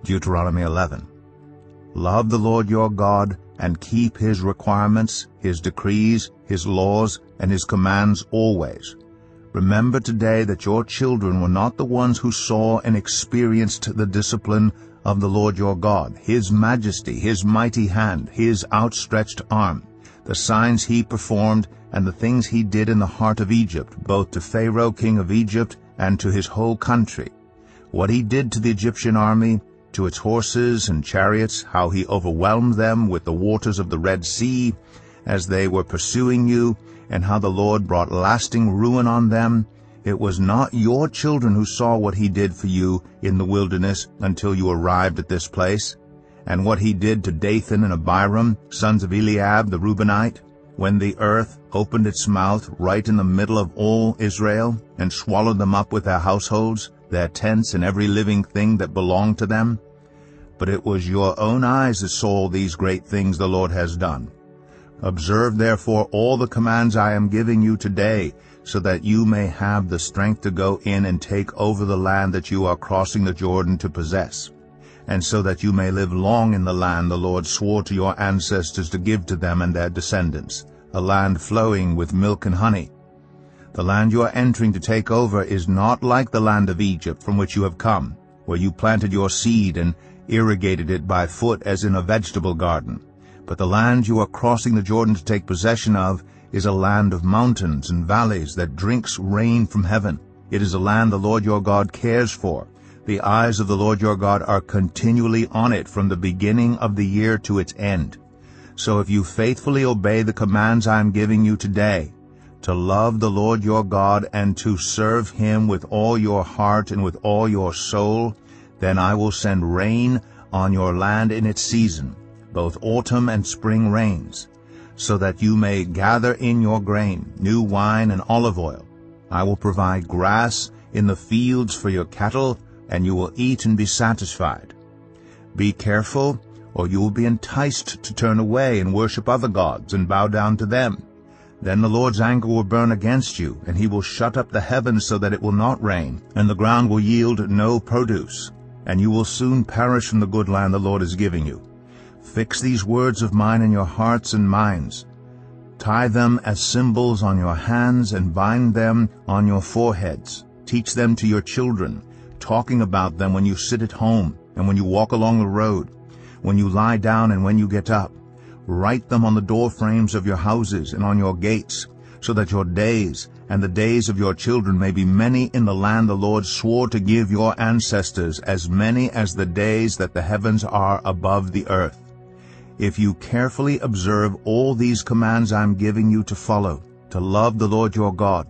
Deuteronomy 11. Love the Lord your God, and keep his requirements, his decrees, his laws, and his commands always. Remember today that your children were not the ones who saw and experienced the discipline of the Lord your God, his majesty, his mighty hand, his outstretched arm, the signs he performed, and the things he did in the heart of Egypt, both to Pharaoh king of Egypt and to his whole country. What he did to the Egyptian army, to its horses and chariots, how he overwhelmed them with the waters of the Red Sea as they were pursuing you, and how the Lord brought lasting ruin on them. It was not your children who saw what he did for you in the wilderness until you arrived at this place, and what he did to Dathan and Abiram, sons of Eliab the Reubenite, when the earth opened its mouth right in the middle of all Israel, and swallowed them up with their households, their tents, and every living thing that belonged to them. But it was your own eyes that saw these great things the Lord has done. Observe therefore all the commands I am giving you today, so that you may have the strength to go in and take over the land that you are crossing the Jordan to possess, and so that you may live long in the land the Lord swore to your ancestors to give to them and their descendants, a land flowing with milk and honey. The land you are entering to take over is not like the land of Egypt from which you have come, where you planted your seed and irrigated it by foot as in a vegetable garden. But the land you are crossing the Jordan to take possession of is a land of mountains and valleys that drinks rain from heaven. It is a land the Lord your God cares for. The eyes of the Lord your God are continually on it from the beginning of the year to its end. So if you faithfully obey the commands I am giving you today, to love the Lord your God and to serve him with all your heart and with all your soul, then I will send rain on your land in its season, both autumn and spring rains, so that you may gather in your grain, new wine and olive oil. I will provide grass in the fields for your cattle, and you will eat and be satisfied. Be careful, or you will be enticed to turn away and worship other gods and bow down to them. Then the Lord's anger will burn against you, and he will shut up the heavens so that it will not rain, and the ground will yield no produce, and you will soon perish from the good land the Lord is giving you. Fix these words of mine in your hearts and minds. Tie them as symbols on your hands and bind them on your foreheads. Teach them to your children, talking about them when you sit at home and when you walk along the road, when you lie down and when you get up. Write them on the doorframes of your houses and on your gates, so that your days and the days of your children may be many in the land the Lord swore to give your ancestors, as many as the days that the heavens are above the earth. If you carefully observe all these commands I am giving you to follow, to love the Lord your God,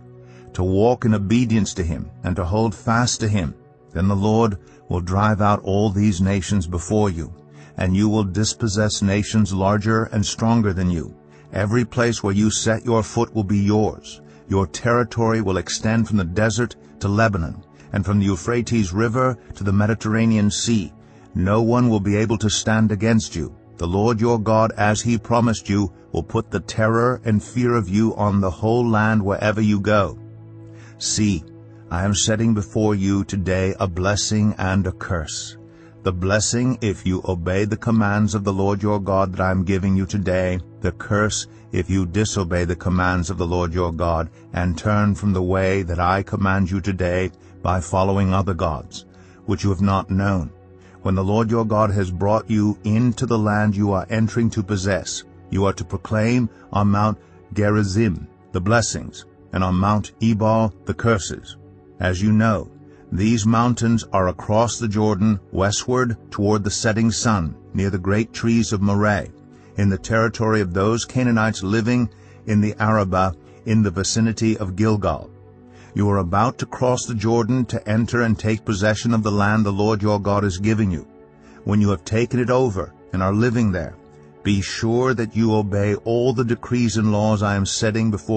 to walk in obedience to him, and to hold fast to him, then the Lord will drive out all these nations before you, and you will dispossess nations larger and stronger than you. Every place where you set your foot will be yours. Your territory will extend from the desert to Lebanon, and from the Euphrates River to the Mediterranean Sea. No one will be able to stand against you. The Lord your God, as he promised you, will put the terror and fear of you on the whole land wherever you go. See, I am setting before you today a blessing and a curse. The blessing if you obey the commands of the Lord your God that I am giving you today. The curse if you disobey the commands of the Lord your God and turn from the way that I command you today by following other gods, which you have not known. When the Lord your God has brought you into the land you are entering to possess, you are to proclaim on Mount Gerizim the blessings, and on Mount Ebal the curses. As you know, these mountains are across the Jordan, westward toward the setting sun, near the great trees of Moreh, in the territory of those Canaanites living in the Arabah, in the vicinity of Gilgal. You are about to cross the Jordan to enter and take possession of the land the Lord your God is giving you. When you have taken it over and are living there, be sure that you obey all the decrees and laws I am setting before